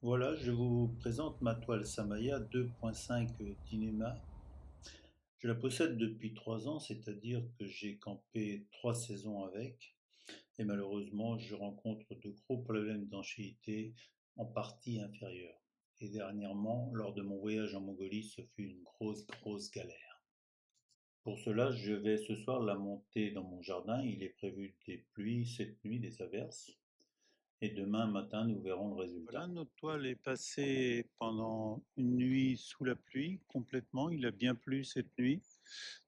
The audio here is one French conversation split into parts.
Voilà, je vous présente ma toile Samaya 2.5 Dynéma. Je la possède depuis 3 ans, c'est-à-dire que j'ai campé 3 saisons avec. Et malheureusement, je rencontre de gros problèmes d'étanchéité en partie inférieure. Et dernièrement, lors de mon voyage en Mongolie, ce fut une grosse galère. Pour cela, je vais ce soir la monter dans mon jardin. Il est prévu des pluies cette nuit, des averses. Et demain matin, nous verrons le Voilà, résultat. notre toile est passée pendant une nuit sous la pluie complètement. Il a bien plu cette nuit.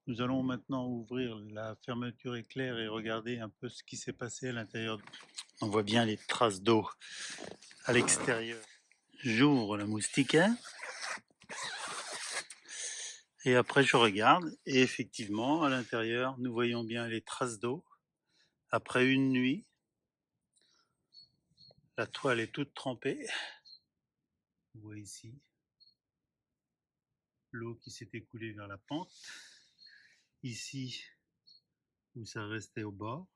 Nous allons maintenant ouvrir la fermeture éclair et regarder un peu ce qui s'est passé à l'intérieur. On voit bien les traces d'eau à l'extérieur. J'ouvre la moustiquaire et après je regarde et effectivement à l'intérieur nous voyons bien les traces d'eau. Après une nuit, la toile est toute trempée. Vous voyez ici l'eau qui s'est écoulée vers la pente. Ici où ça restait au bord.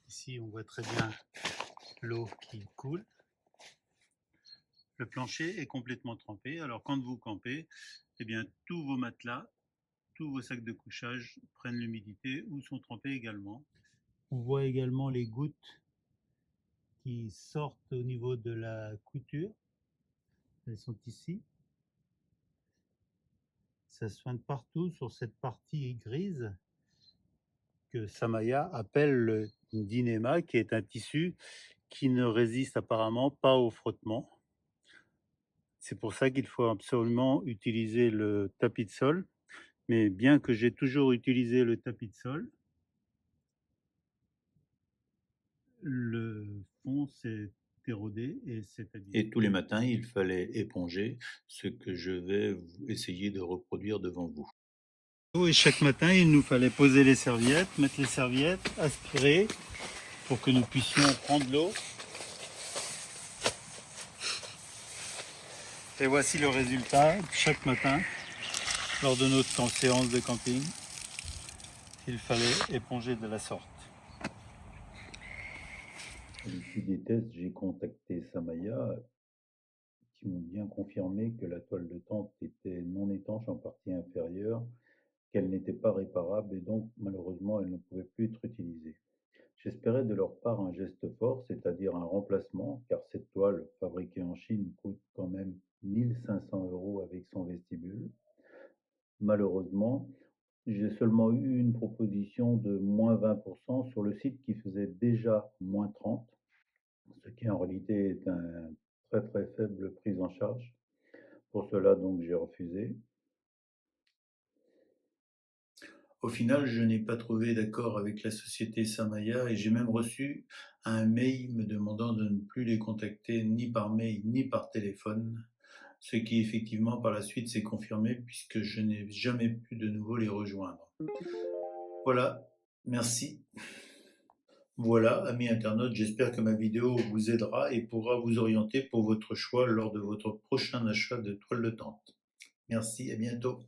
Ici, on voit très bien l'eau qui coule. Le plancher est complètement trempé. Alors, quand vous campez, eh bien, tous vos matelas, tous vos sacs de couchage prennent l'humidité ou sont trempés également. On voit également les gouttes qui sortent au niveau de la couture. Elles sont ici. Ça soigne partout sur cette partie grise que Samaya appelle le dynéma, qui est un tissu qui ne résiste apparemment pas au frottement. C'est pour ça qu'il faut absolument utiliser le tapis de sol. Mais bien que j'ai toujours utilisé le tapis de sol, le fond s'est érodé et s'est abîmé. Et tous les matins, il fallait éponger, ce que je vais essayer de reproduire devant vous. Et chaque matin, il nous fallait poser les serviettes, mettre les serviettes, aspirer pour que nous puissions prendre l'eau. Et voici le résultat chaque matin lors de notre séance de camping. Il fallait éponger de la sorte. À l'issue des tests, j'ai contacté Samaya qui m'ont bien confirmé que la toile de tente était non étanche en partie inférieure, qu'elle n'était pas réparable et donc malheureusement elle ne pouvait plus être utilisée. J'espérais de leur part un geste fort, c'est-à-dire un remplacement, car cette toile fabriquée en Chine coûte quand même 1 500 € avec son vestibule. Malheureusement, j'ai seulement eu une proposition de moins 20% sur le site qui faisait déjà moins 30, ce qui en réalité est un très faible prise en charge. Pour cela, donc, j'ai refusé. Au final, je n'ai pas trouvé d'accord avec la société Samaya et j'ai même reçu un mail me demandant de ne plus les contacter ni par mail ni par téléphone, ce qui effectivement par la suite s'est confirmé puisque je n'ai jamais pu de nouveau les rejoindre. Voilà, merci. Voilà, amis internautes, j'espère que ma vidéo vous aidera et pourra vous orienter pour votre choix lors de votre prochain achat de toile de tente. Merci, à bientôt.